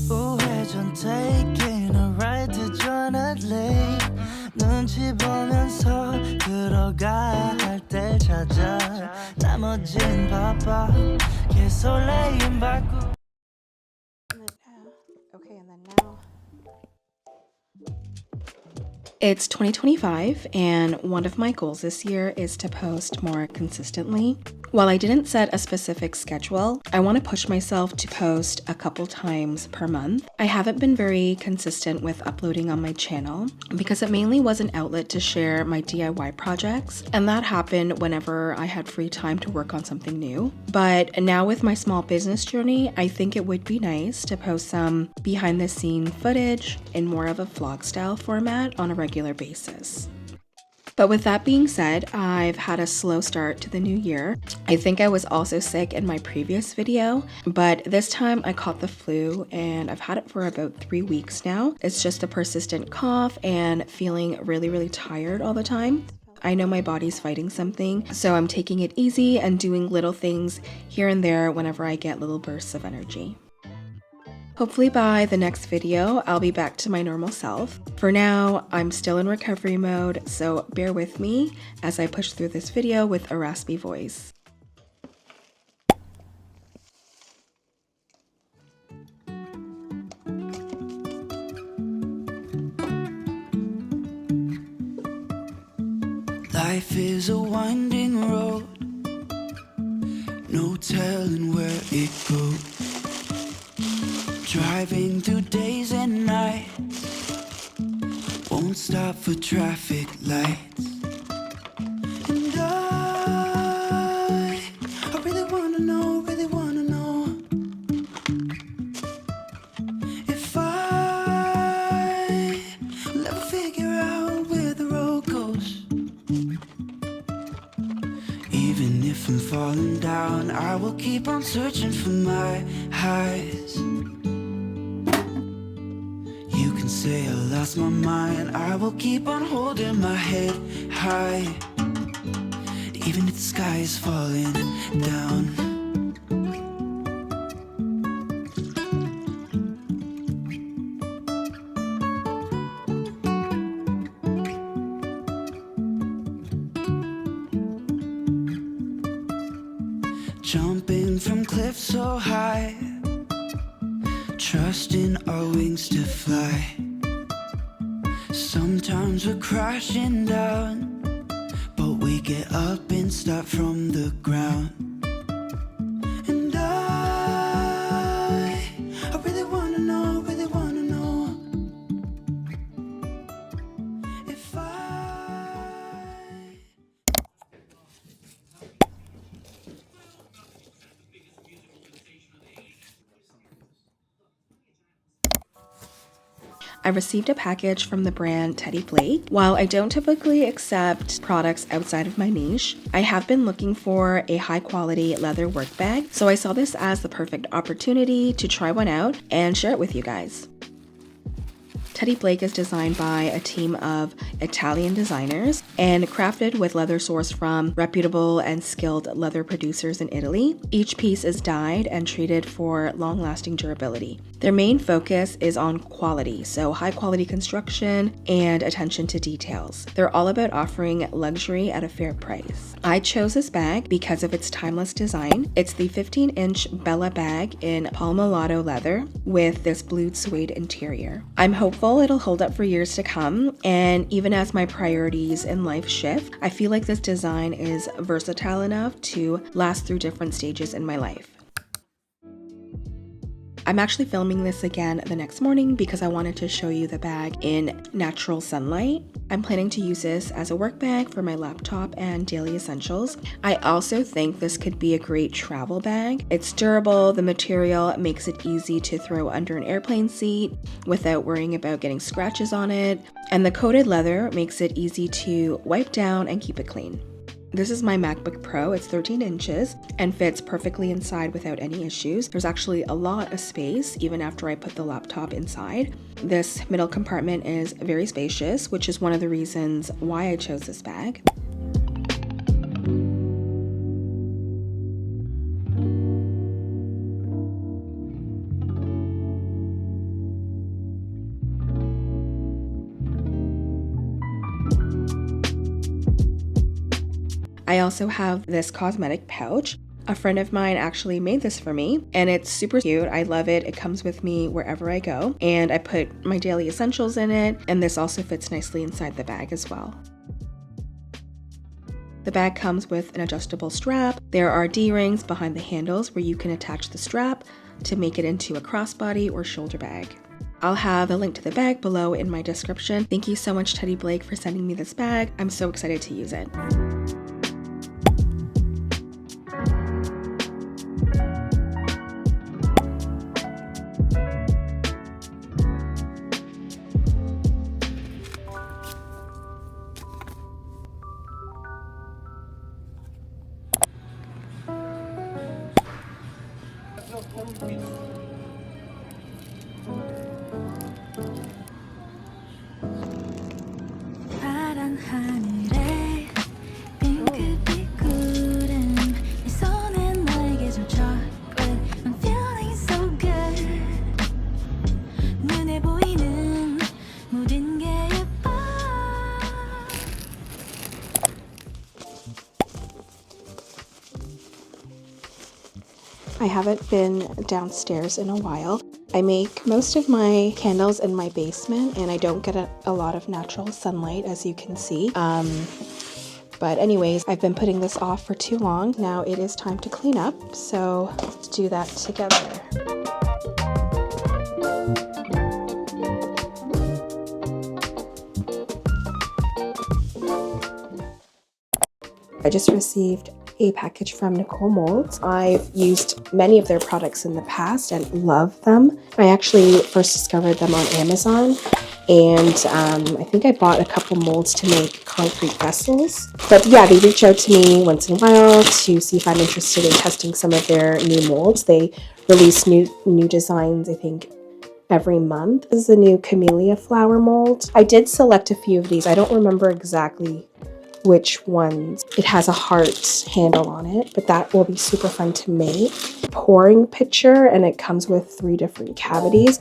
우회전 taking a ride to Joanna Lake 눈치 보면서 들어가야 할 때 찾아 나머진 바빠 개설레임 받고. Okay, and then now. It's 2025, and one of my goals this year is to post more consistently. While I didn't set a specific schedule, I want to push myself to post a couple times per month. I haven't been very consistent with uploading on my channel because it mainly was an outlet to share my DIY projects, and that happened whenever I had free time to work on something new. But now with my small business journey, I think it would be nice to post some behind the scene footage in more of a vlog style format on a regular basis. But with that being said, I've had a slow start to the new year. I think I was also sick in my previous video, but this time I caught the flu and I've had it for about 3 weeks now. It's just a persistent cough and feeling really tired all the time. I know my body's fighting something, so I'm taking it easy and doing little things here and there whenever I get little bursts of energy. Hopefully by the next video, I'll be back to my normal self. For now, I'm still in recovery mode, so bear with me as I push through this video with a raspy voice. Life is a winding road, no telling where it goes. Driving through days and nights, won't stop for traffic lights. And I really wanna know if I will ever figure out where the road goes. Even if I'm falling down, I will keep on searching for my highs. Say I lost my mind, I will keep on holding my head high, even if the sky is falling down. Jumping from cliffs so high, trusting our wings to fly. Sometimes we're crashing down, but we get up and start from the ground. And I really wanna know if I received a package from the brand Teddy Blake. While I don't typically accept products outside of my niche, I have been looking for a high quality leather work bag, so I saw this as the perfect opportunity to try one out and share it with you guys. Teddy Blake is designed by a team of Italian designers and crafted with leather sourced from reputable and skilled leather producers in Italy. Each piece is dyed and treated for long-lasting durability. Their main focus is on quality, so high quality construction and attention to details. They're all about offering luxury at a fair price. I chose this bag because of its timeless design. It's the 15-inch Bella bag in Palmolato leather with this blued suede interior. I'm hopeful it'll hold up for years to come, and even as my priorities in life shift, I feel like this design is versatile enough to last through different stages in my life. I'm actually filming this again the next morning because I wanted to show you the bag in natural sunlight. I'm planning to use this as a work bag for my laptop and daily essentials. I also think this could be a great travel bag. It's durable, the material makes it easy to throw under an airplane seat without worrying about getting scratches on it, and the coated leather makes it easy to wipe down and keep it clean. This is my MacBook Pro. It's 13 inches and fits perfectly inside without any issues. There's actually a lot of space even after I put the laptop inside. This middle compartment is very spacious, which is one of the reasons why I chose this bag. I chose this bag because it has a 15-inch Bella bag in Palmolato leather with this blued suede interior. I'm hopeful it'll hold up for years to come, and even as my priorities in life shift, I feel like this design is versatile enough to last through different stages in my life. I also have this cosmetic pouch. A friend of mine actually made this for me, and it's super cute. I love it. It comes with me wherever I go, and I put my daily essentials in it, and this also fits nicely inside the bag as well. The bag comes with an adjustable strap. There are D-rings behind the handles where you can attach the strap to make it into a crossbody or shoulder bag. I'll have a link to the bag below in my description. Thank you so much, Teddy Blake, for sending me this bag. I'm so excited to use it. 파란 하늘에 핑크빛 구름 내 손에 날개 좀 chocolate I'm feeling so good 눈에 보이는 모든 게 예뻐. I haven't been downstairs in a while. I make most of my candles in my basement, and I don't get a lot of natural sunlight, as you can see. But anyways, I've been putting this off for too long. Now it is time to clean up, so let's do that together. I just received a package from Nicole Molds. I've used many of their products in the past and love them. I actually first discovered them on Amazon, and I think I bought a couple molds to make concrete vessels. But yeah, they reach out to me once in a while to see if I'm interested in testing some of their new molds. They release new designs, I think, every month. This is a new camellia flower mold. I did select a few of these. I don't remember exactly which ones. It has a heart handle on it, but that will be super fun to make. Pouring pitcher, and it comes with 3 different cavities.